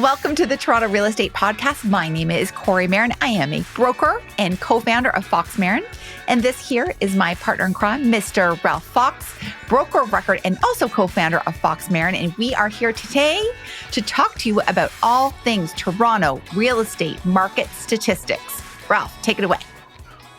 Welcome to the Toronto Real Estate Podcast. My name is Kori Marin. I am a broker and co-founder of Fox Marin. And this here is my partner in crime, Mr. Ralph Fox, broker of record and also co-founder of Fox Marin. And we are here today to talk to you about all things Toronto real estate market statistics. Ralph, take it away.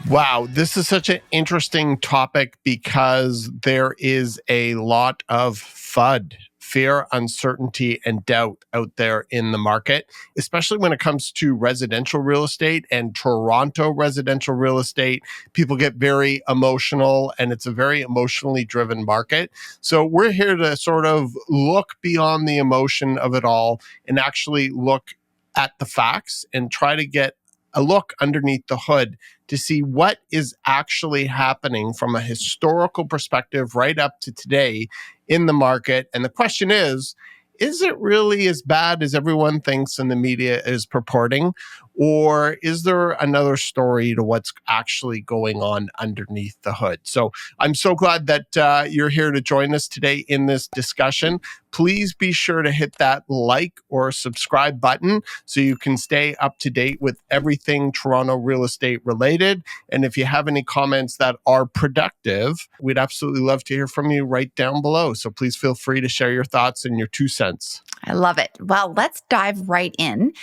Wow, this is such an interesting topic because there is a lot of FUD, fear, uncertainty, and doubt out there in the market, especially when it comes to residential real estate and Toronto residential real estate. People get very emotional and it's a very emotionally driven market. So we're here to sort of look beyond the emotion of it all and actually look at the facts and try to get a look underneath the hood to see what is actually happening from a historical perspective right up to today in the market. And the question is it really as bad as everyone thinks and the media is purporting? Or is there another story to what's actually going on underneath the hood? So I'm so glad that you're here to join us today in this discussion. Please be sure to hit that like or subscribe button so you can stay up to date with everything Toronto real estate related. And if you have any comments that are productive, we'd absolutely love to hear from you right down below. So please feel free to share your thoughts and your 2 cents. I love it. Well, let's dive right in.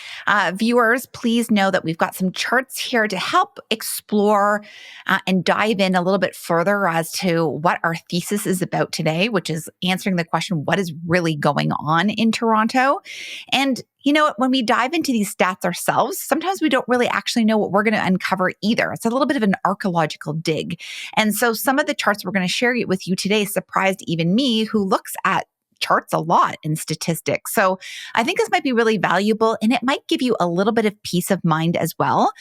Viewers, please know that we've got some charts here to help explore and dive in a little bit further as to what our thesis is about today, which is answering the question, what is really going on in Toronto? And you know, when we dive into these stats ourselves, sometimes we don't really actually know what we're going to uncover either. It's a little bit of an archaeological dig. And so some of the charts we're going to share with you today surprised even me, who looks at charts a lot in statistics. So I think this might be really valuable and it might give you a little bit of peace of mind as well.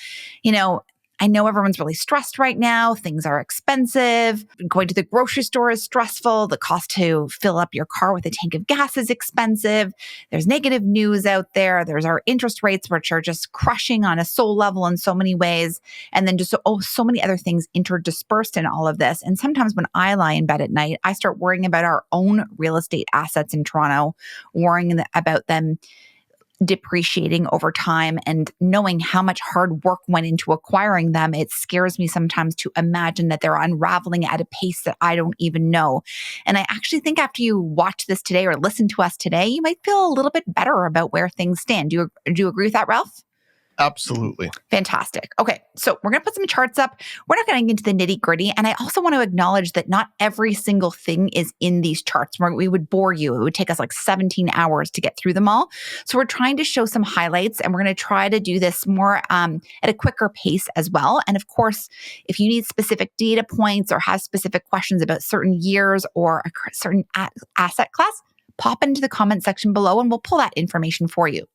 You know, I know everyone's really stressed right now. Things are expensive. Going to the grocery store is stressful. The cost to fill up your car with a tank of gas is expensive. There's negative news out there. There's our interest rates, which are just crushing on a soul level in so many ways. And then just so many other things interdispersed in all of this. And sometimes when I lie in bed at night, I start worrying about our own real estate assets in Toronto, worrying about them depreciating over time and knowing how much hard work went into acquiring them. It scares me sometimes to imagine that they're unraveling at a pace that I don't even know. And I actually think after you watch this today or listen to us today, you might feel a little bit better about where things stand. Do you agree with that, Ralph? Absolutely. Fantastic. Okay, so we're going to put some charts up. We're not going to get into the nitty gritty. And I also want to acknowledge that not every single thing is in these charts. We would bore you. It would take us like 17 hours to get through them all. So we're trying to show some highlights and we're going to try to do this more at a quicker pace as well. And of course, if you need specific data points or have specific questions about certain years or a certain asset class, pop into the comment section below and we'll pull that information for you.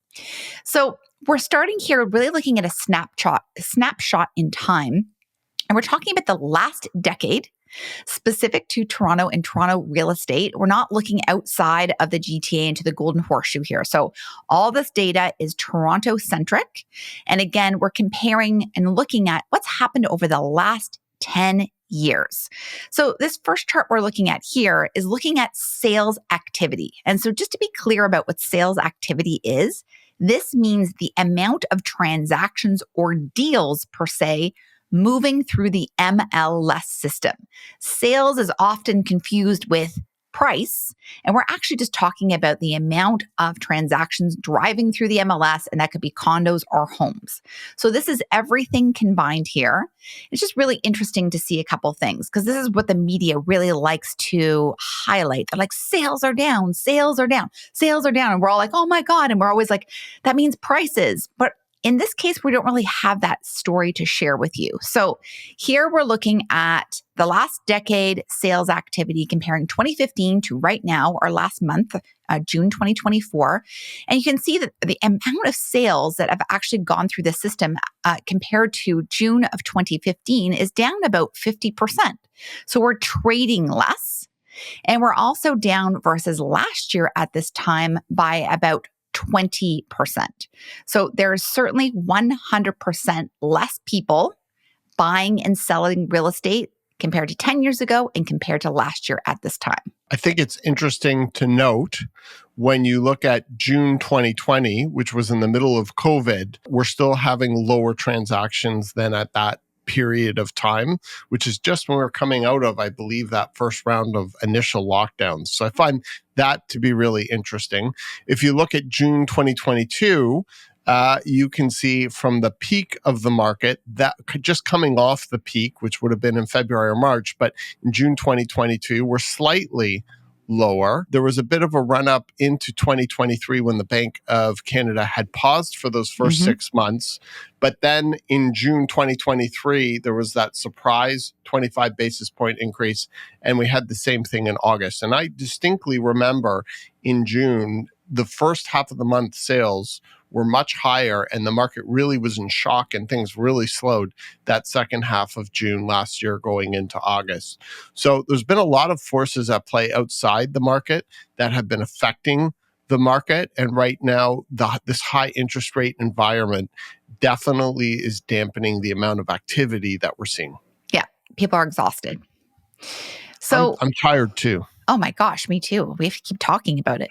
So we're starting here really looking at a snapshot in time. And we're talking about the last decade specific to Toronto and Toronto real estate. We're not looking outside of the GTA into the Golden Horseshoe here. So all this data is Toronto centric. And again, we're comparing and looking at what's happened over the last 10 years. So this first chart we're looking at here is looking at sales activity. And so just to be clear about what sales activity is, this means the amount of transactions or deals per se moving through the MLS system. Sales is often confused with price, and we're actually just talking about the amount of transactions driving through the MLS, and that could be condos or homes. So this is everything combined here. It's just really interesting to see a couple things because this is what the media really likes to highlight. They're like, sales are down, sales are down, sales are down. And we're all like, oh my God. And we're always like, that means prices. But in this case, we don't really have that story to share with you. So here we're looking at the last decade sales activity comparing 2015 to right now, or last month, June 2024. And you can see that the amount of sales that have actually gone through the system compared to June of 2015 is down about 50%. So we're trading less. And we're also down versus last year at this time by about 20%. So there's certainly 100% less people buying and selling real estate compared to 10 years ago and compared to last year at this time. I think it's interesting to note when you look at June 2020, which was in the middle of COVID, we're still having lower transactions than at that period of time, which is just when we're coming out of, I believe, that first round of initial lockdowns. So I find that to be really interesting. If you look at June 2022, you can see from the peak of the market that just coming off the peak, which would have been in February or March, but in June 2022, we're slightly lower. There was a bit of a run up into 2023 when the Bank of Canada had paused for those first 6 months. But then in June 2023, there was that surprise 25 basis point increase. And we had the same thing in August. And I distinctly remember in June, the first half of the month sales were much higher and the market really was in shock and things really slowed that second half of June last year going into August. So there's been a lot of forces at play outside the market that have been affecting the market. And right now, this high interest rate environment definitely is dampening the amount of activity that we're seeing. Yeah, people are exhausted. So I'm tired too. Oh my gosh, me too. We have to keep talking about it.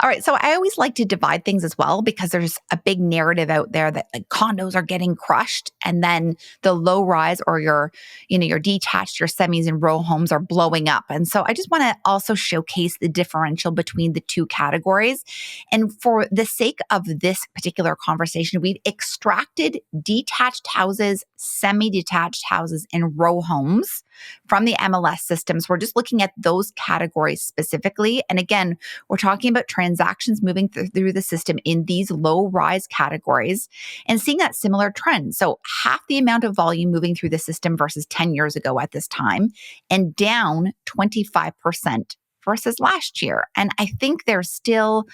All right. So I always like to divide things as well because there's a big narrative out there that like condos are getting crushed and then the low rise or your detached, your semis and row homes are blowing up. And so I just want to also showcase the differential between the two categories. And for the sake of this particular conversation, we've extracted detached houses, semi-detached houses, and row homes from the MLS systems. We're just looking at those categories specifically. And again, we're talking about transactions moving through the system in these low rise categories and seeing that similar trend. So half the amount of volume moving through the system versus 10 years ago at this time and down 25% versus last year. And I think there's still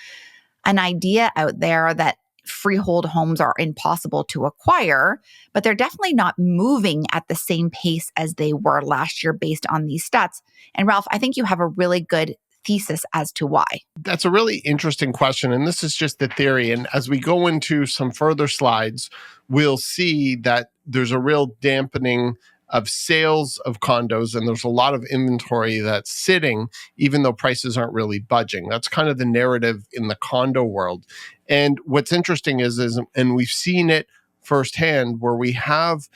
an idea out there that freehold homes are impossible to acquire, but they're definitely not moving at the same pace as they were last year based on these stats. And Ralph, I think you have a really good thesis as to why. That's a really interesting question. And this is just the theory. And as we go into some further slides, we'll see that there's a real dampening of sales of condos, and there's a lot of inventory that's sitting, even though prices aren't really budging. That's kind of the narrative in the condo world. And what's interesting is and we've seen it firsthand, where we have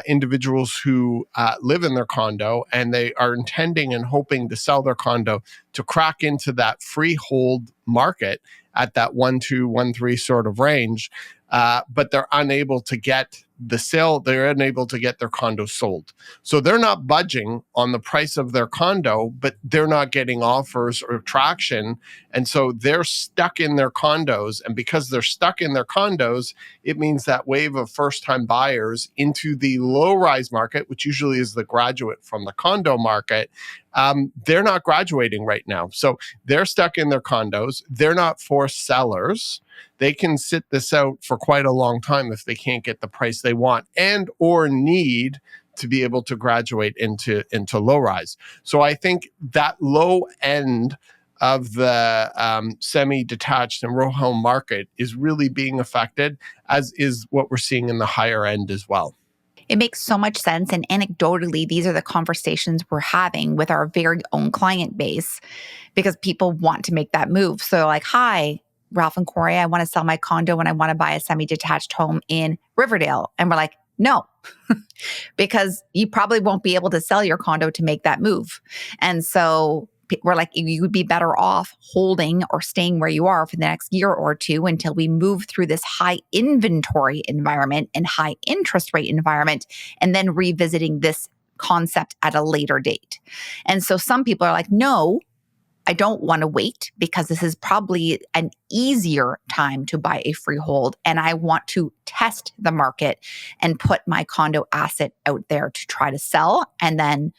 individuals who live in their condo and they are intending and hoping to sell their condo to crack into that freehold market at that 1.2, 1.3 sort of range, but they're unable to get the sale, they're unable to get their condo sold. So they're not budging on the price of their condo, but they're not getting offers or traction. And so they're stuck in their condos. And because they're stuck in their condos, it means that wave of first-time buyers into the low-rise market, which usually is the graduate from the condo market, they're not graduating right now. So they're stuck in their condos. They're not forced sellers. They can sit this out for quite a long time if they can't get the price they want and or need to be able to graduate into low rise. So I think that low end of the semi-detached and row home market is really being affected, as is what we're seeing in the higher end as well. It makes so much sense. And anecdotally, these are the conversations we're having with our very own client base because people want to make that move. So like, hi, Ralph and Kori, I want to sell my condo and I want to buy a semi-detached home in Riverdale. And we're like, no, because you probably won't be able to sell your condo to make that move. And so we're like, you would be better off holding or staying where you are for the next year or two until we move through this high inventory environment and high interest rate environment, and then revisiting this concept at a later date. And so some people are like, no, I don't want to wait because this is probably an easier time to buy a freehold. And I want to test the market and put my condo asset out there to try to sell. And then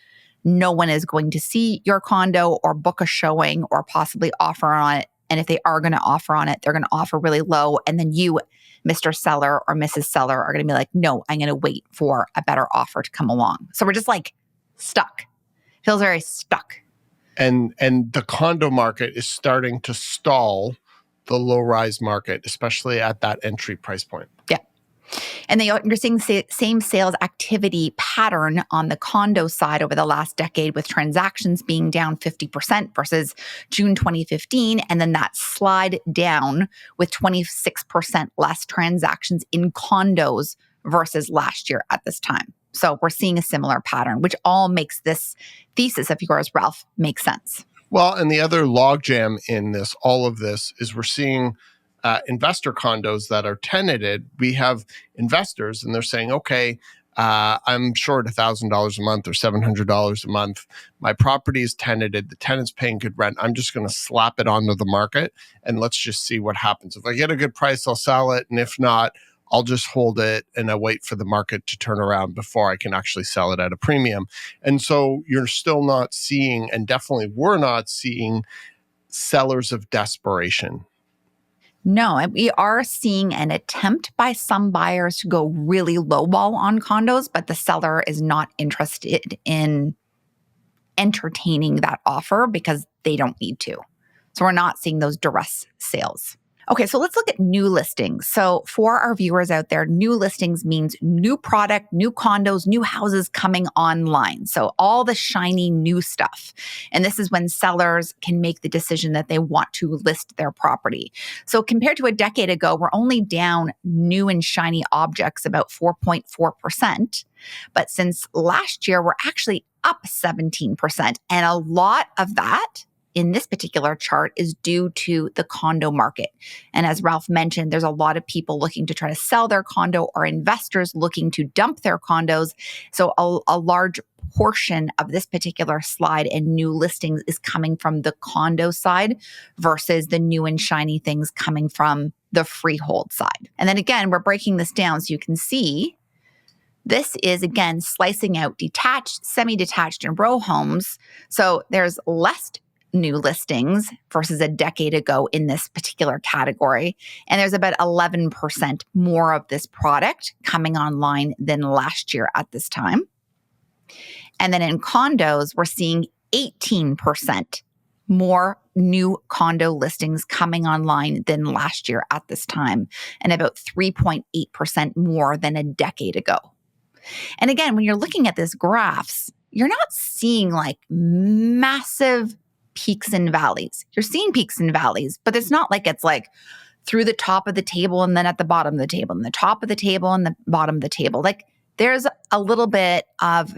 no one is going to see your condo or book a showing or possibly offer on it. And if they are going to offer on it, they're going to offer really low. And then you, Mr. Seller or Mrs. Seller, are going to be like, no, I'm going to wait for a better offer to come along. So we're just like stuck. Feels very stuck. And the condo market is starting to stall the low-rise market, especially at that entry price point. Yeah. And you're seeing the same sales activity pattern on the condo side over the last decade, with transactions being down 50% versus June 2015. And then that slide down with 26% less transactions in condos versus last year at this time. So we're seeing a similar pattern, which all makes this thesis of yours, Ralph, make sense. Well, and the other logjam in this, all of this, is we're seeing investor condos that are tenanted. We have investors, and they're saying, okay, I'm short $1,000 a month or $700 a month. My property is tenanted. The tenant's paying good rent. I'm just going to slap it onto the market, and let's just see what happens. If I get a good price, I'll sell it. And if not, I'll just hold it and I wait for the market to turn around before I can actually sell it at a premium. And so you're still not seeing, and definitely we're not seeing, sellers of desperation. No, and we are seeing an attempt by some buyers to go really lowball on condos, but the seller is not interested in entertaining that offer because they don't need to. So we're not seeing those duress sales. Okay, so let's look at new listings. So for our viewers out there, new listings means new product, new condos, new houses coming online. So all the shiny new stuff. And this is when sellers can make the decision that they want to list their property. So compared to a decade ago, we're only down new and shiny objects about 4.4%. But since last year, we're actually up 17%. And a lot of that in this particular chart is due to the condo market. And as Ralph mentioned, there's a lot of people looking to try to sell their condo or investors looking to dump their condos. So a large portion of this particular slide and new listings is coming from the condo side versus the new and shiny things coming from the freehold side. And then again, we're breaking this down so you can see this is, again, slicing out detached, semi-detached, and row homes. So there's less new listings versus a decade ago in this particular category. And there's about 11% more of this product coming online than last year at this time. And then in condos, we're seeing 18% more new condo listings coming online than last year at this time, and about 3.8% more than a decade ago. And again, when you're looking at this graphs, you're not seeing like massive peaks and valleys. You're seeing peaks and valleys, but it's not like it's like through the top of the table and then at the bottom of the table and the top of the table and the bottom of the table. Like there's a little bit of,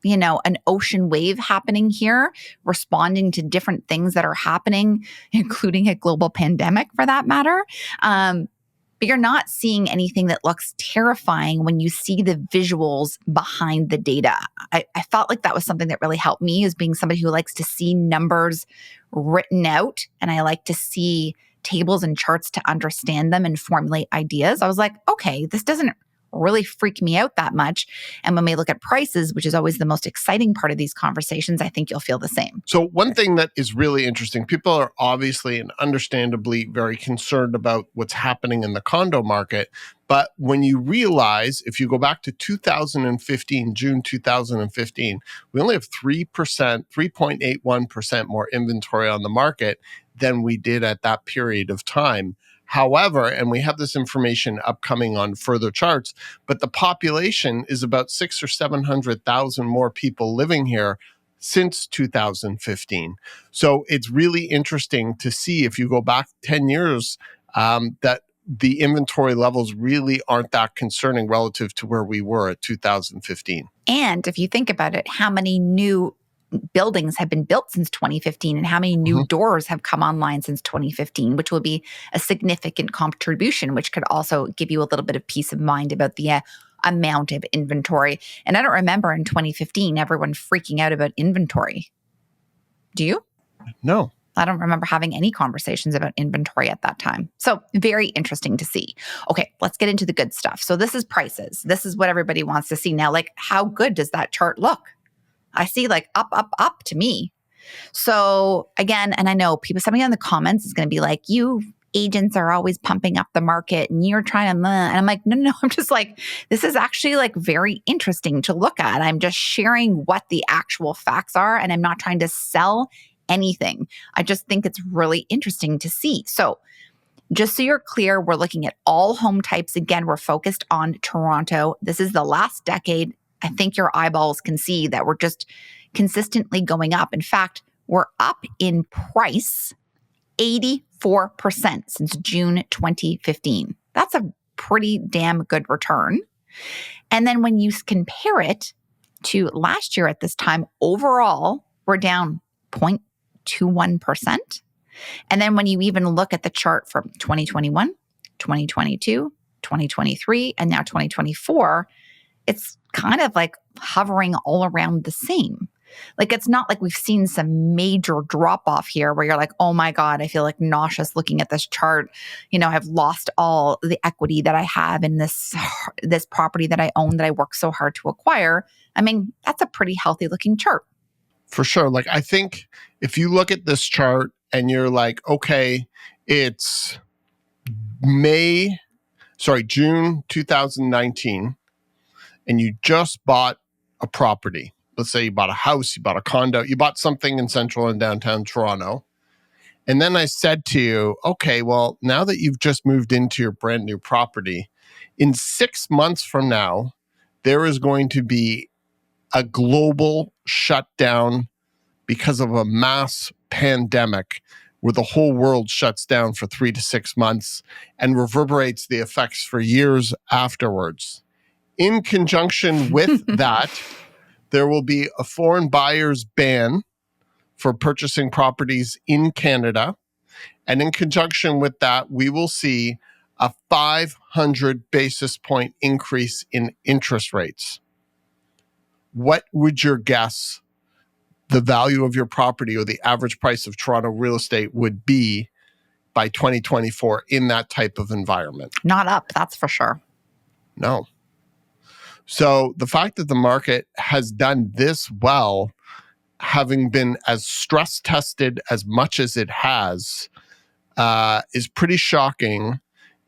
an ocean wave happening here, responding to different things that are happening, including a global pandemic for that matter. But you're not seeing anything that looks terrifying when you see the visuals behind the data. I felt like that was something that really helped me as being somebody who likes to see numbers written out, and I like to see tables and charts to understand them and formulate ideas. I was like, okay, this doesn't really freak me out that much. And when we look at prices, which is always the most exciting part of these conversations, I think you'll feel the same. So one thing that is really interesting, people are obviously and understandably very concerned about what's happening in the condo market. But when you realize, if you go back to 2015, June 2015, we only have 3%, 3.81% more inventory on the market than we did at that period of time. However, and we have this information upcoming on further charts, but the population is about 600,000 or 700,000 more people living here since 2015. So it's really interesting to see, if you go back 10 years, that the inventory levels really aren't that concerning relative to where we were at 2015. And if you think about it, how many new buildings have been built since 2015 and how many new doors have come online since 2015, which will be a significant contribution, which could also give you a little bit of peace of mind about the amount of inventory. And I don't remember in 2015 everyone freaking out about inventory. Do you? No. I don't remember having any conversations about inventory at that time. So very interesting to see. Okay, let's get into the good stuff. So this is prices. This is what everybody wants to see now. Like, how good does that chart look? I see like up, up, up to me. So again, and I know somebody in the comments is going to be like, you agents are always pumping up the market and you're trying to, and I'm like, no, I'm just like, this is actually like very interesting to look at. I'm just sharing what the actual facts are, and I'm not trying to sell anything. I just think it's really interesting to see. So Just so you're clear, we're looking at all home types. Again, we're focused on Toronto. This is the last decade. I think your eyeballs can see that we're just consistently going up. In fact, we're up in price 84% since June 2015. That's a pretty damn good return. And then when you compare it to last year at this time, overall, we're down 0.21%. And then when you even look at the chart from 2021, 2022, 2023, and now 2024, it's kind of like hovering all around the same. Like, it's not like we've seen some major drop off here where you're like, oh my God, I feel like nauseous looking at this chart. I've lost all the equity that I have in this property that I own that I worked so hard to acquire. I mean, that's a pretty healthy looking chart. For sure. Like, I think if you look at this chart and you're like, okay, it's June 2019, and you just bought a property. Let's say you bought a house, you bought a condo, you bought something in central and downtown Toronto. And then I said to you, okay, well, now that you've just moved into your brand new property, in 6 months from now, there is going to be a global shutdown because of a mass pandemic where the whole world shuts down for 3 to 6 months and reverberates the effects for years afterwards. In conjunction with that, there will be a foreign buyer's ban for purchasing properties in Canada. And in conjunction with that, we will see a 500 basis point increase in interest rates. What would your guess the value of your property or the average price of Toronto real estate would be by 2024 in that type of environment? Not up, that's for sure. No. So the fact that the market has done this well, having been as stress tested as much as it has, is pretty shocking.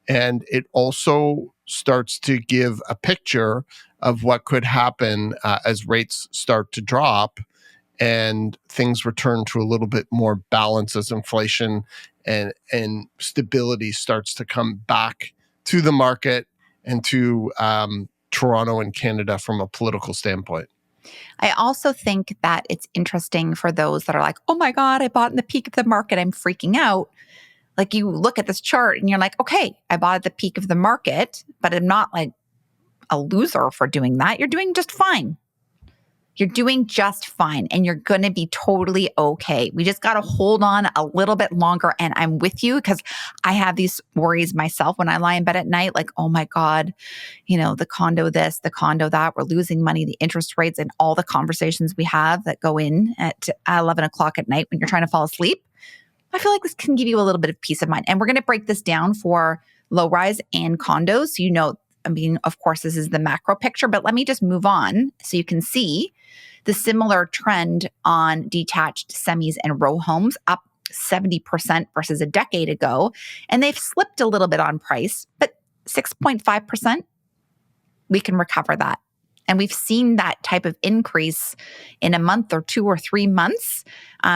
And it also starts to give a picture of what could happen as rates start to drop and things return to a little bit more balance as inflation and stability starts to come back to the market and to Toronto and Canada from a political standpoint. I also think that it's interesting for those that are like, oh my God, I bought in the peak of the market, I'm freaking out. Like, you look at this chart and you're like, okay, I bought at the peak of the market, but I'm not like a loser for doing that. You're doing just fine. You're doing just fine, and you're going to be totally okay. We just got to hold on a little bit longer. And I'm with you because I have these worries myself when I lie in bed at night, like, oh my God, the condo this, the condo that, we're losing money, the interest rates, and all the conversations we have that go in at 11 o'clock at night when you're trying to fall asleep. I feel like this can give you a little bit of peace of mind. And we're going to break this down for low rise and condos. Of course, this is the macro picture, but let me just move on so you can see the similar trend on detached semis and row homes, up 70% versus a decade ago. And they've slipped a little bit on price, but 6.5%, we can recover that. And we've seen that type of increase in a month or 2 or 3 months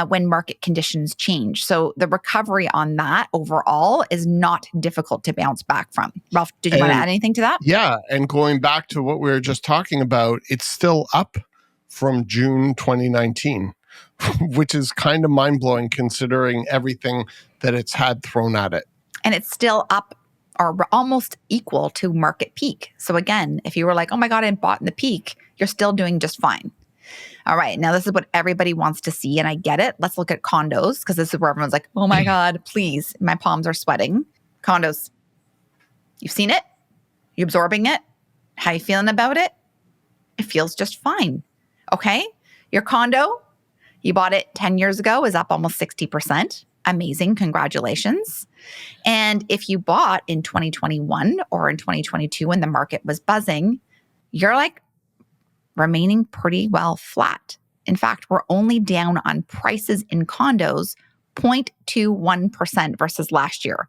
when market conditions change. So the recovery on that overall is not difficult to bounce back from. Ralph, did you want to add anything to that? Yeah. And going back to what we were just talking about, it's still up from June 2019, which is kind of mind-blowing considering everything that it's had thrown at it. And it's still up or almost equal to market peak. So again, if you were like, oh my God, I bought in the peak, you're still doing just fine. All right, now this is what everybody wants to see, and I get it. Let's look at condos, because this is where everyone's like, oh my God, please, my palms are sweating. Condos, you've seen it? You absorbing it? How you feeling about it? It feels just fine. Okay, your condo, you bought it 10 years ago, is up almost 60%. Amazing, congratulations. And if you bought in 2021 or in 2022 when the market was buzzing, you're like remaining pretty well flat. In fact, we're only down on prices in condos 0.21% versus last year.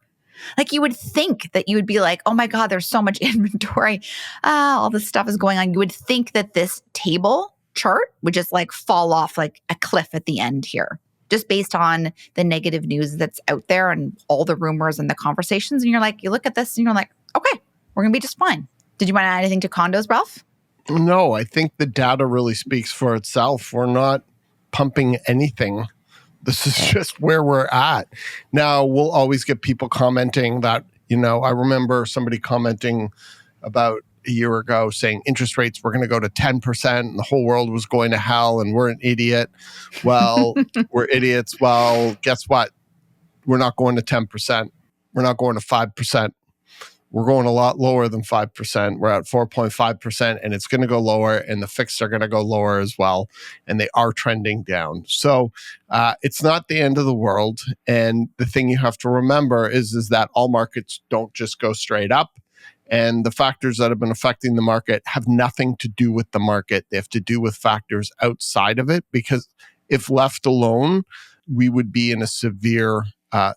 Like, you would think that you would be like, oh my God, there's so much inventory. All this stuff is going on. You would think that this table chart would just like fall off like a cliff at the end here. just based on the negative news that's out there and all the rumors and the conversations. And you're like, you look at this and you're like, okay, we're going to be just fine. Did you want to add anything to condos, Ralph? No, I think the data really speaks for itself. We're not pumping anything. This is just where we're at. Now, we'll always get people commenting that, I remember somebody commenting about a year ago saying interest rates were going to go to 10% and the whole world was going to hell and we're an idiot. Well, we're idiots. Well, guess what? We're not going to 10%. We're not going to 5%. We're going a lot lower than 5%. We're at 4.5%, and it's going to go lower, and the fixed are going to go lower as well, and they are trending down. So it's not the end of the world. And the thing you have to remember is that all markets don't just go straight up. And the factors that have been affecting the market have nothing to do with the market. They have to do with factors outside of it, because if left alone, we would be in a severe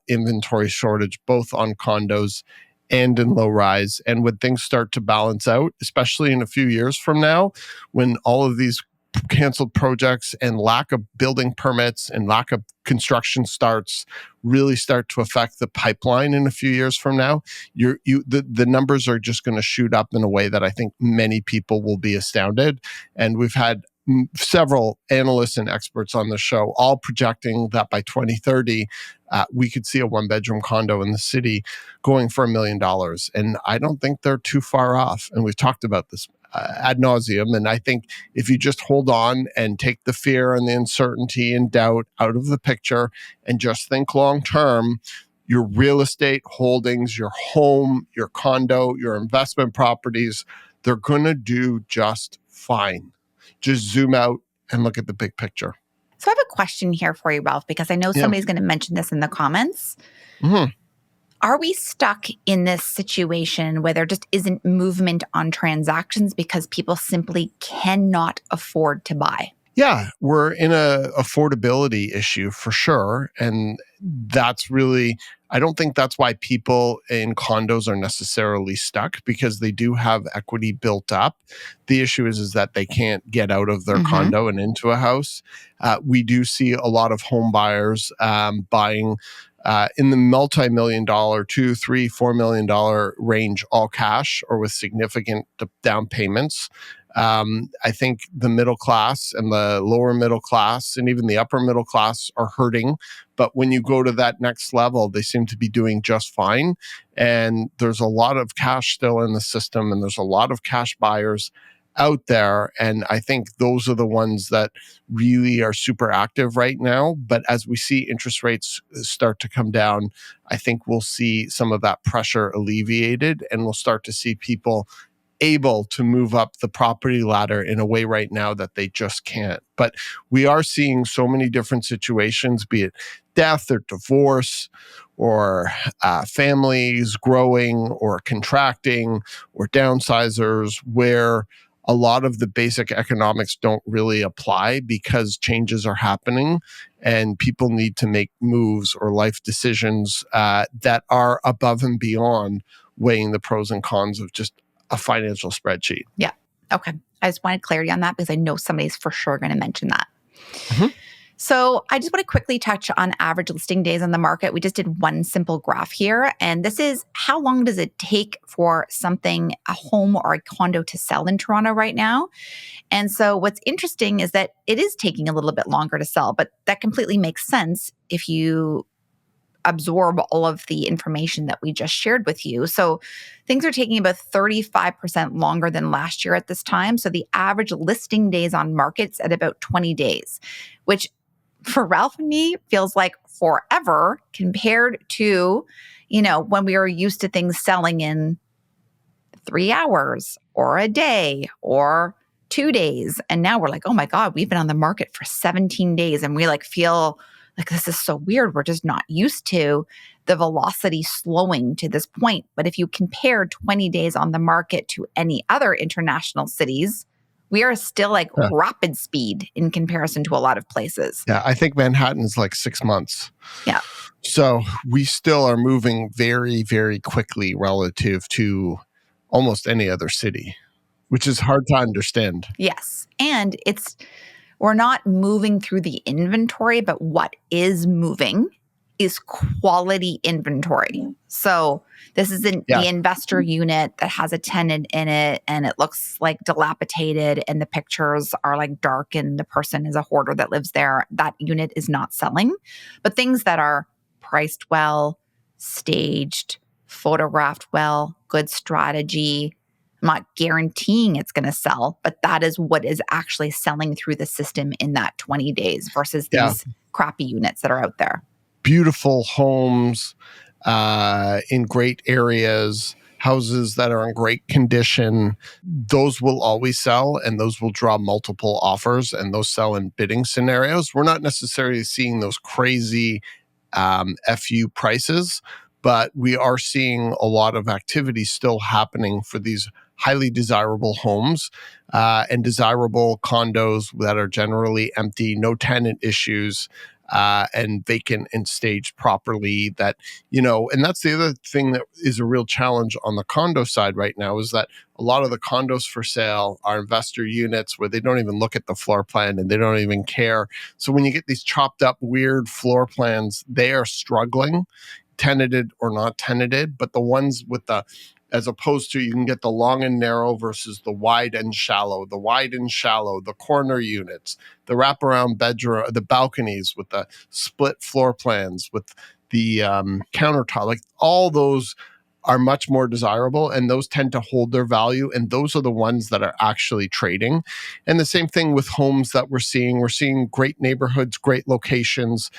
inventory shortage, both on condos and in low rise. And when things start to balance out, especially in a few years from now, when all of these canceled projects and lack of building permits and lack of construction starts really start to affect the pipeline in a few years from now, the numbers are just going to shoot up in a way that I think many people will be astounded. And we've had several analysts and experts on the show all projecting that by 2030, we could see a one-bedroom condo in the city going for $1 million. And I don't think they're too far off. And we've talked about this ad nauseum. And I think if you just hold on and take the fear and the uncertainty and doubt out of the picture and just think long-term, your real estate holdings, your home, your condo, your investment properties, they're going to do just fine. Just zoom out and look at the big picture. So I have a question here for you, Ralph, because I know somebody's going to mention this in the comments. Mm-hmm. Are we stuck in this situation where there just isn't movement on transactions because people simply cannot afford to buy? Yeah, we're in a affordability issue for sure. And that's really, I don't think that's why people in condos are necessarily stuck, because they do have equity built up. The issue is that they can't get out of their condo and into a house. We do see a lot of home buyers buying in the multi-million-dollar, $2, $3, $4 million range, all cash or with significant down payments. I think the middle class and the lower middle class and even the upper middle class are hurting. But when you go to that next level, they seem to be doing just fine. And there's a lot of cash still in the system, and there's a lot of cash buyers out there. And I think those are the ones that really are super active right now. But as we see interest rates start to come down, I think we'll see some of that pressure alleviated, and we'll start to see people able to move up the property ladder in a way right now that they just can't. But we are seeing so many different situations, be it death or divorce or families growing or contracting or downsizers, where a lot of the basic economics don't really apply because changes are happening and people need to make moves or life decisions that are above and beyond weighing the pros and cons of just a financial spreadsheet. Yeah. Okay. I just wanted clarity on that because I know somebody's for sure going to mention that. Mm-hmm. So I just want to quickly touch on average listing days on the market. We just did one simple graph here. And this is how long does it take for something, a home or a condo, to sell in Toronto right now? And so what's interesting is that it is taking a little bit longer to sell, but that completely makes sense if you absorb all of the information that we just shared with you. So things are taking about 35% longer than last year at this time. So the average listing days on markets at about 20 days, which for Ralph and me feels like forever compared to, when we were used to things selling in 3 hours or a day or 2 days. And now we're like, oh my God, we've been on the market for 17 days and we feel like this is so weird. We're just not used to the velocity slowing to this point. But if you compare 20 days on the market to any other international cities, we are still rapid speed in comparison to a lot of places. Yeah, I think Manhattan's 6 months. Yeah. So we still are moving very, very quickly relative to almost any other city, which is hard to understand. Yes. And it's we're not moving through the inventory, but what is moving is quality inventory. So this is the Yes. investor unit that has a tenant in it and it looks like dilapidated and the pictures are like dark and the person is a hoarder that lives there. That unit is not selling. But things that are priced well, staged, photographed well, good strategy. I'm not guaranteeing it's going to sell, but that is what is actually selling through the system in that 20 days versus Yeah. these crappy units that are out there. Beautiful homes in great areas, houses that are in great condition, those will always sell and those will draw multiple offers and those sell in bidding scenarios. We're not necessarily seeing those crazy FU prices, but we are seeing a lot of activity still happening for these highly desirable homes and desirable condos that are generally empty, no tenant issues, and vacant and staged properly. That, and that's the other thing that is a real challenge on the condo side right now is that a lot of the condos for sale are investor units where they don't even look at the floor plan and they don't even care. So when you get these chopped up, weird floor plans, they are struggling, tenanted or not tenanted. But the ones with as opposed to you can get the long and narrow versus the wide and shallow, the corner units, the wraparound bedroom, the balconies with the split floor plans, with the countertop, like all those are much more desirable and those tend to hold their value. And those are the ones that are actually trading. And the same thing with homes that we're seeing. We're seeing great neighborhoods, great locations,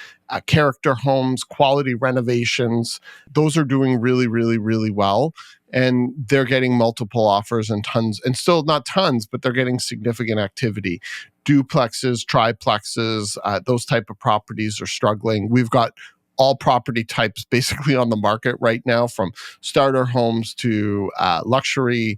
character homes, quality renovations. Those are doing really, really, really well. And they're getting multiple offers and tons, and still not tons, but they're getting significant activity. Duplexes, triplexes, those type of properties are struggling. We've got all property types basically on the market right now, from starter homes to luxury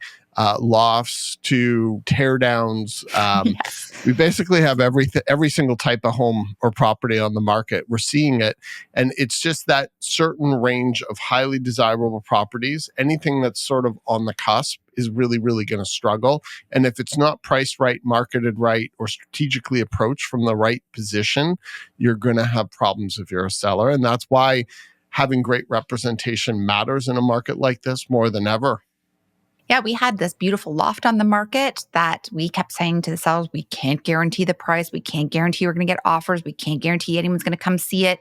lofts to teardowns. Yes. We basically have every single type of home or property on the market. We're seeing it. And it's just that certain range of highly desirable properties. Anything that's sort of on the cusp is really, really going to struggle. And if it's not priced right, marketed right, or strategically approached from the right position, you're going to have problems if you're a seller. And that's why having great representation matters in a market like this more than ever. Yeah, we had this beautiful loft on the market that we kept saying to the sellers, we can't guarantee the price. We can't guarantee we're going to get offers. We can't guarantee anyone's going to come see it.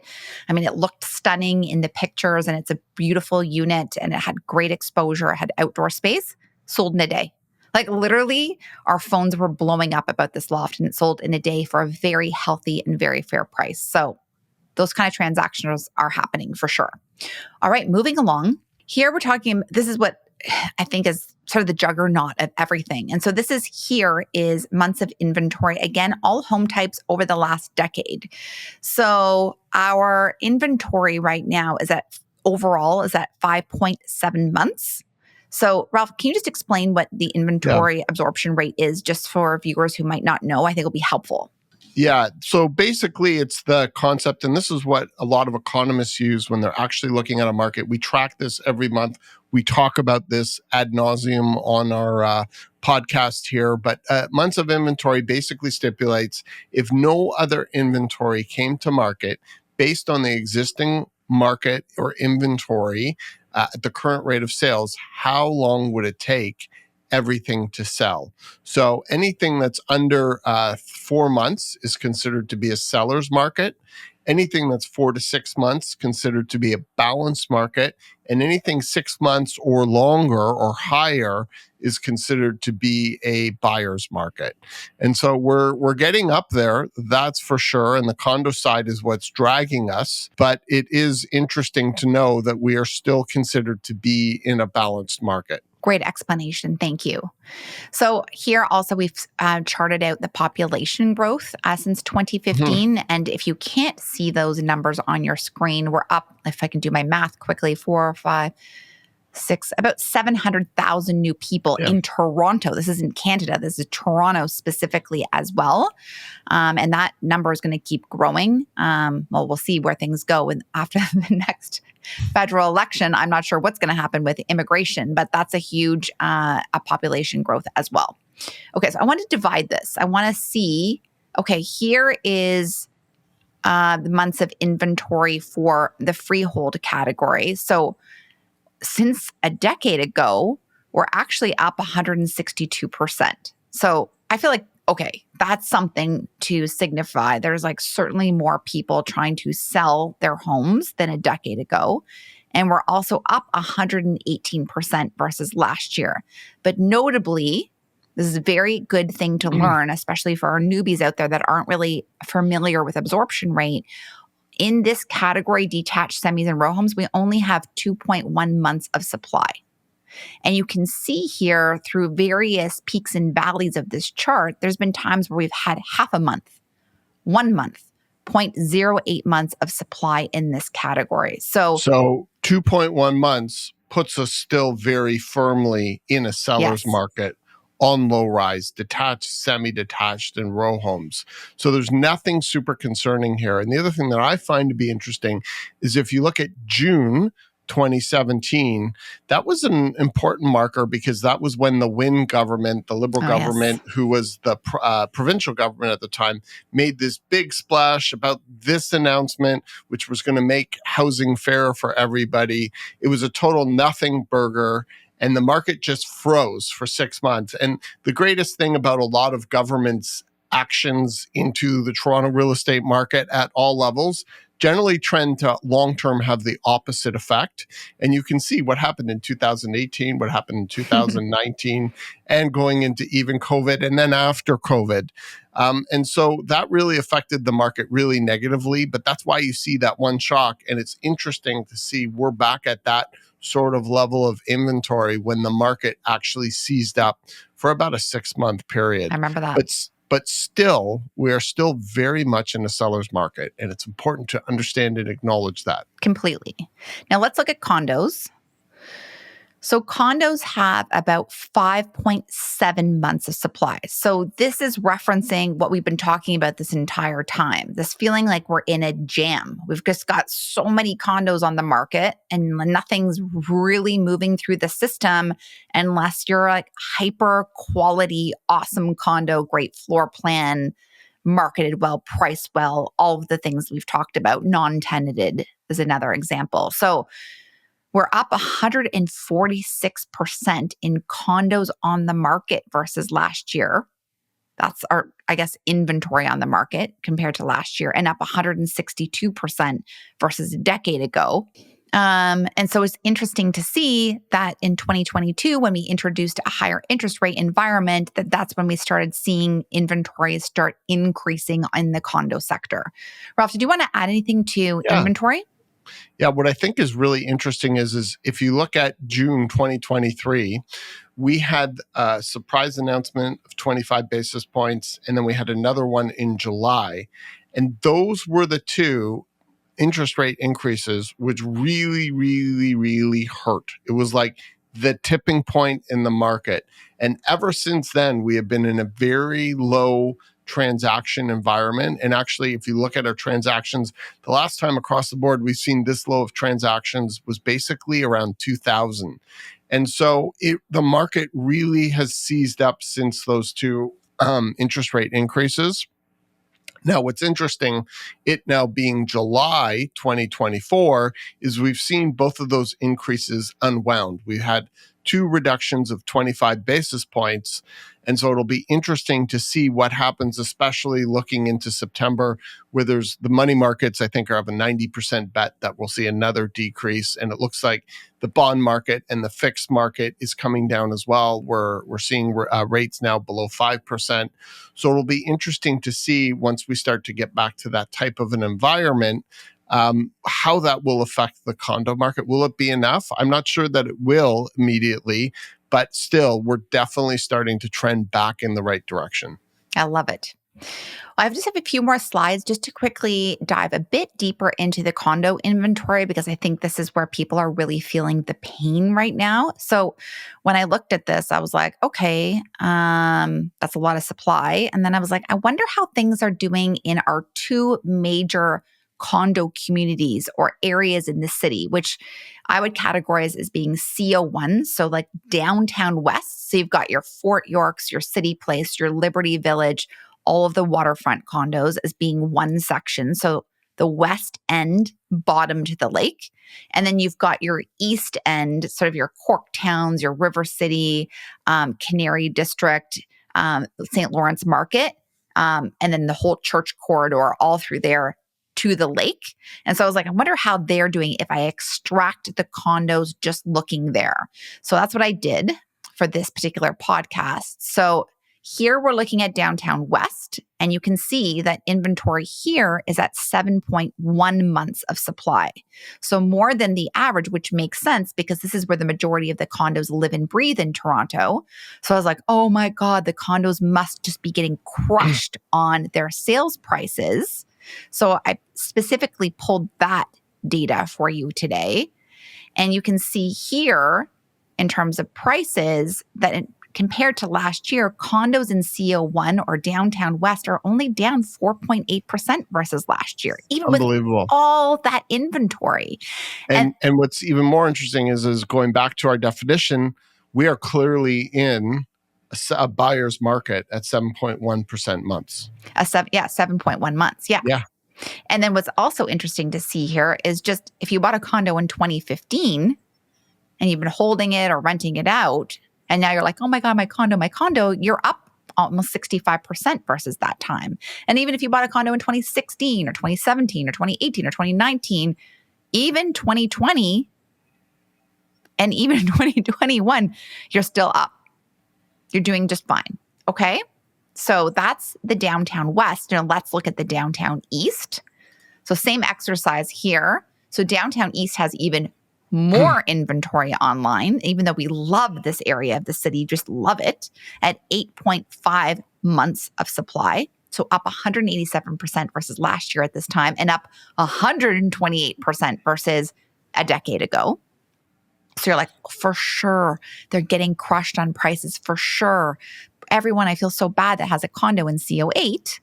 I mean, it looked stunning in the pictures and it's a beautiful unit and it had great exposure. It had outdoor space, sold in a day. Like literally, our phones were blowing up about this loft and it sold in a day for a very healthy and very fair price. So those kind of transactions are happening for sure. All right, moving along. Here we're talking, this is what I think is sort of the juggernaut of everything. And so this is months of inventory. Again, all home types over the last decade. So our inventory right now is at 5.7 months. So Ralph, can you just explain what the inventory absorption rate is just for viewers who might not know? I think it'll be helpful. Yeah. So basically, it's the concept, and this is what a lot of economists use when they're actually looking at a market. We track this every month. We talk about this ad nauseum on our podcast here, but months of inventory basically stipulates if no other inventory came to market based on the existing market or inventory at the current rate of sales, how long would it take everything to sell? So anything that's under 4 months is considered to be a seller's market. Anything that's 4 to 6 months considered to be a balanced market, and anything 6 months or longer or higher is considered to be a buyer's market. And so we're getting up there, that's for sure. And the condo side is what's dragging us, but it is interesting to know that we are still considered to be in a balanced market. Great explanation. Thank you. So here also we've charted out the population growth since 2015. Mm-hmm. And if you can't see those numbers on your screen, we're up, if I can do my math quickly, 4, 5, 6, about 700,000 new people in Toronto. This is in Canada. This is Toronto specifically as well. And that number is going to keep growing. Well, we'll see where things go. And after the next federal election, I'm not sure what's going to happen with immigration, but that's a huge a population growth as well. Okay, so I want to divide this. I want to see, Okay, here is the months of inventory for the freehold category. So since a decade ago, we're actually up 162%. So I feel like, okay, that's something to signify. There's like certainly more people trying to sell their homes than a decade ago. And we're also up 118% versus last year. But notably, this is a very good thing to learn, especially for our newbies out there that aren't really familiar with absorption rate. In this category, detached semis and row homes, we only have 2.1 months of supply. And you can see here through various peaks and valleys of this chart, there's been times where we've had half a month, 1 month, zero point zero 0.08 months of supply in this category. So 2.1 months puts us still very firmly in a seller's yes. market on low rise, detached, semi-detached, and row homes. So there's nothing super concerning here. And the other thing that I find to be interesting is if you look at June 2017, that was an important marker because that was when the Wynne government, the Liberal government, who was the provincial government at the time, made this big splash about this announcement, which was going to make housing fair for everybody. It was a total nothing burger. And the market just froze for 6 months. And the greatest thing about a lot of government's actions into the Toronto real estate market at all levels generally trend to long-term have the opposite effect. And you can see what happened in 2018, what happened in 2019, and going into even COVID, and then after COVID. And so that really affected the market really negatively, but that's why you see that one shock. And it's interesting to see we're back at that sort of level of inventory when the market actually seized up for about a 6-month period. I remember that. But still, we are still very much in a seller's market, and it's important to understand and acknowledge that. Completely. Now let's look at condos. So condos have about 5.7 months of supply. So this is referencing what we've been talking about this entire time, this feeling like we're in a jam. We've just got so many condos on the market and nothing's really moving through the system unless you're like hyper quality, awesome condo, great floor plan, marketed well, priced well, all of the things we've talked about. Non-tenanted is another example. So we're up 146% in condos on the market versus last year. That's our, I guess, inventory on the market compared to last year, and up 162% versus a decade ago. And so it's interesting to see that in 2022, when we introduced a higher interest rate environment, that's when we started seeing inventories start increasing in the condo sector. Ralph, did you want to add anything to inventory? Yeah, what I think is really interesting is if you look at June 2023, we had a surprise announcement of 25 basis points, and then we had another one in July. And those were the two interest rate increases, which really, really, really hurt. It was like the tipping point in the market. And ever since then, we have been in a very low transaction environment. And actually, if you look at our transactions, the last time across the board we've seen this low of transactions was basically around 2000. And so the market really has seized up since those two interest rate increases. Now, what's interesting, it now being July 2024, is we've seen both of those increases unwound. We had two reductions of 25 basis points. And so it'll be interesting to see what happens, especially looking into September, where there's the money markets, I think, are of a 90% bet that we'll see another decrease. And it looks like the bond market and the fixed market is coming down as well. We're seeing rates now below 5%. So it'll be interesting to see once we start to get back to that type of an environment, how that will affect the condo market. Will it be enough? I'm not sure that it will immediately, but still, we're definitely starting to trend back in the right direction. I love it. I just have a few more slides just to quickly dive a bit deeper into the condo inventory, because I think this is where people are really feeling the pain right now. So when I looked at this, I was like, okay, that's a lot of supply. And then I was like, I wonder how things are doing in our two major condo communities or areas in the city, which I would categorize as being CO1, so like downtown west. So you've got your Fort Yorks, your City Place, your Liberty Village, all of the waterfront condos as being one section. So the west end bottom to the lake. And then you've got your east end, sort of your Cork towns, your River City, Canary District, St. Lawrence Market, and then the whole church corridor all through there to the lake. And so I was like, I wonder how they're doing if I extract the condos just looking there. So that's what I did for this particular podcast. So here we're looking at downtown West, and you can see that inventory here is at 7.1 months of supply. So more than the average, which makes sense because this is where the majority of the condos live and breathe in Toronto. So I was like, oh my God, the condos must just be getting crushed on their sales prices. So I specifically pulled that data for you today. And you can see here in terms of prices that compared to last year, condos in CO1 or downtown West are only down 4.8% versus last year, even with all that inventory. And what's even more interesting is going back to our definition, we are clearly in a buyer's market at 7.1% months. 7.1 months. Yeah. Yeah. And then what's also interesting to see here is just if you bought a condo in 2015 and you've been holding it or renting it out, and now you're like, oh my God, my condo, you're up almost 65% versus that time. And even if you bought a condo in 2016 or 2017 or 2018 or 2019, even 2020 and even 2021, you're still up. You're doing just fine. Okay. So that's the downtown West. Now let's look at the downtown East. So same exercise here. So downtown East has even more inventory online, even though we love this area of the city, just love it, at 8.5 months of supply. So up 187% versus last year at this time, and up 128% versus a decade ago. So you're like, for sure, they're getting crushed on prices, for sure. Everyone, I feel so bad that has a condo in CO8.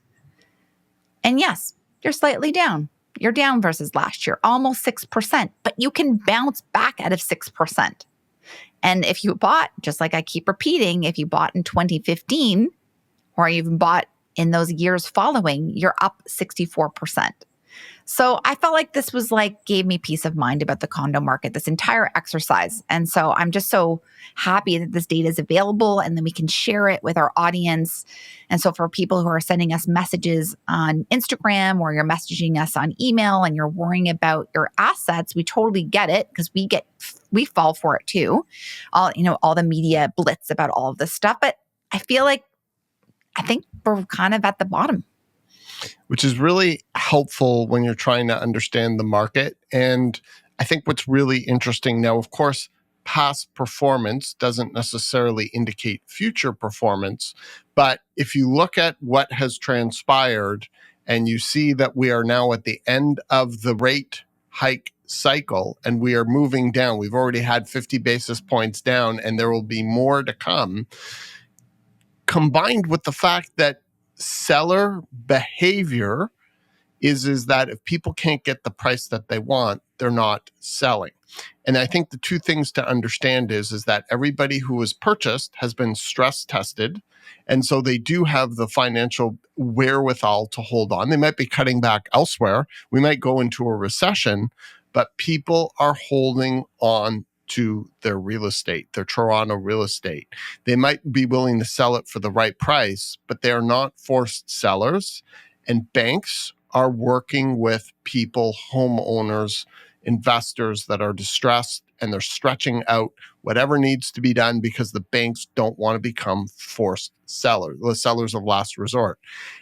And yes, you're slightly down. You're down versus last year, almost 6%, but you can bounce back out of 6%. And if you bought, just like I keep repeating, if you bought in 2015 or even bought in those years following, you're up 64%. So I felt like this was gave me peace of mind about the condo market, this entire exercise. And so I'm just so happy that this data is available and then we can share it with our audience. And so for people who are sending us messages on Instagram or you're messaging us on email and you're worrying about your assets, we totally get it because we fall for it too. All the media blitz about all of this stuff. But I think we're kind of at the bottom. Which is really helpful when you're trying to understand the market. And I think what's really interesting now, of course, past performance doesn't necessarily indicate future performance. But if you look at what has transpired and you see that we are now at the end of the rate hike cycle and we are moving down, we've already had 50 basis points down and there will be more to come, combined with the fact that seller behavior is that if people can't get the price that they want, they're not selling. And I think the two things to understand is that everybody who has purchased has been stress tested. And so they do have the financial wherewithal to hold on. They might be cutting back elsewhere. We might go into a recession, but people are holding on to their real estate, their Toronto real estate. They might be willing to sell it for the right price, but they are not forced sellers. And banks are working with people, homeowners, investors that are distressed, and they're stretching out whatever needs to be done because the banks don't want to become forced sellers, the sellers of last resort.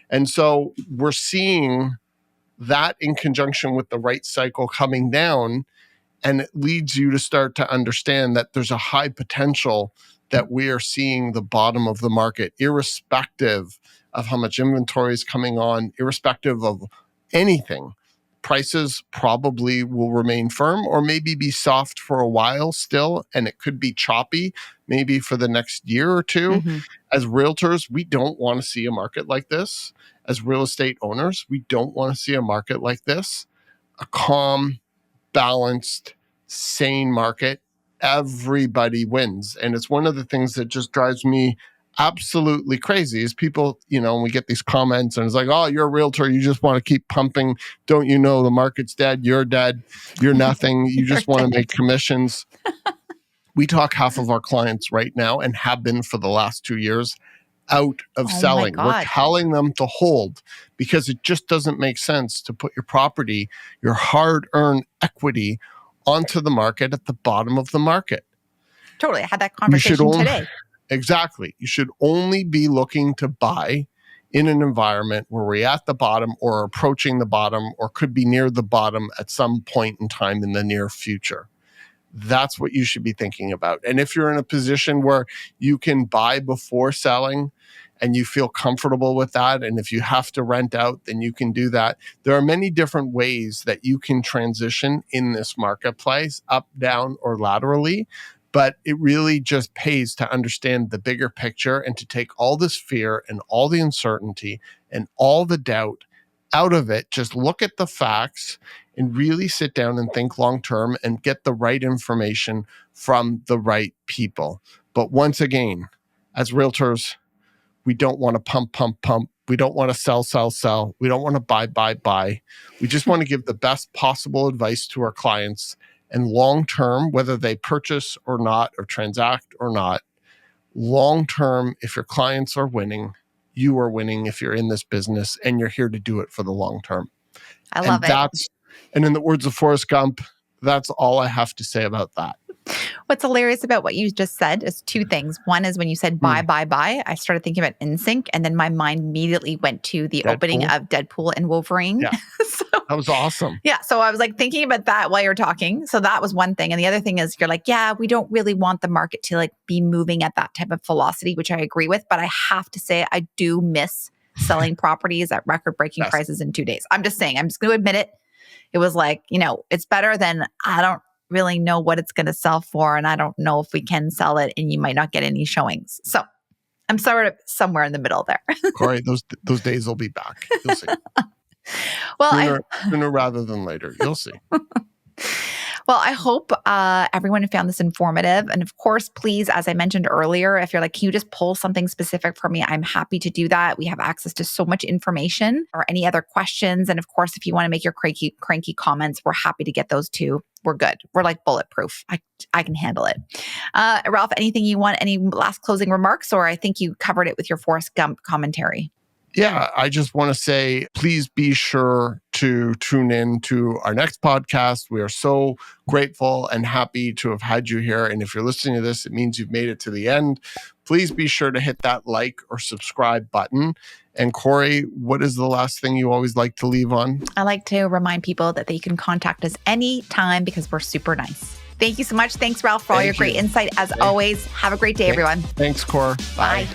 And so we're seeing that in conjunction with the rate cycle coming down. And it leads you to start to understand that there's a high potential that we are seeing the bottom of the market, irrespective of how much inventory is coming on, irrespective of anything. Prices probably will remain firm or maybe be soft for a while still, and it could be choppy maybe for the next year or two. Mm-hmm. As realtors, we don't want to see a market like this. As real estate owners, we don't want to see a market like this. A calm, balanced, sane market, everybody wins. And it's one of the things that just drives me absolutely crazy is people, we get these comments and it's like, oh, you're a realtor. You just want to keep pumping. Don't you know the market's dead? You're dead. You're nothing. You just want to make commissions. We talk half of our clients right now and have been for the last 2 years out of Oh my selling. We're God. telling them to hold because it just doesn't make sense to put your property, your hard-earned equity onto the market at the bottom of the market. Totally. I had that conversation today. Exactly. You should only be looking to buy in an environment where we're at the bottom or approaching the bottom or could be near the bottom at some point in time in the near future. That's what you should be thinking about. And if you're in a position where you can buy before selling and you feel comfortable with that, and if you have to rent out, then you can do that. There are many different ways that you can transition in this marketplace, up, down, or laterally. But it really just pays to understand the bigger picture and to take all this fear and all the uncertainty and all the doubt out of it. Just look at the facts and really sit down and think long-term and get the right information from the right people. But once again, as realtors, we don't want to pump. We don't want to sell. We don't want to buy. We just want to give the best possible advice to our clients. And long-term, whether they purchase or not, or transact or not, long-term, if your clients are winning, you are winning if you're in this business and you're here to do it for the long term. I love it. And in the words of Forrest Gump, that's all I have to say about that. What's hilarious about what you just said is two things. One is when you said buy, I started thinking about NSYNC, and then my mind immediately went to the opening of Deadpool and Wolverine. Yeah. So, that was awesome. Yeah. So I was like thinking about that while you're talking. So that was one thing. And the other thing is you're like, yeah, we don't really want the market to like be moving at that type of velocity, which I agree with. But I have to say, I do miss selling properties at record-breaking prices in 2 days. I'm just saying, I'm just going to admit it. It was like, it's better than I don't really know what it's going to sell for. And I don't know if we can sell it and you might not get any showings. So I'm sort of somewhere in the middle there. Corey, those days will be back. You'll see. Well, sooner rather than later. You'll see. Well, I hope everyone found this informative. And of course, please, as I mentioned earlier, if you're like, can you just pull something specific for me? I'm happy to do that. We have access to so much information or any other questions. And of course, if you want to make your cranky comments, we're happy to get those too. We're good. We're like bulletproof. I can handle it. Ralph, anything you want, any last closing remarks? Or I think you covered it with your Forrest Gump commentary. Yeah, I just want to say, please be sure to tune in to our next podcast. We are so grateful and happy to have had you here. And if you're listening to this, it means you've made it to the end. Please be sure to hit that like or subscribe button. And Kori, what is the last thing you always like to leave on? I like to remind people that they can contact us anytime because we're super nice. Thank you so much. Thanks, Ralph, for all your great insight. As always, have a great day, everyone. Thanks, Kori. Bye.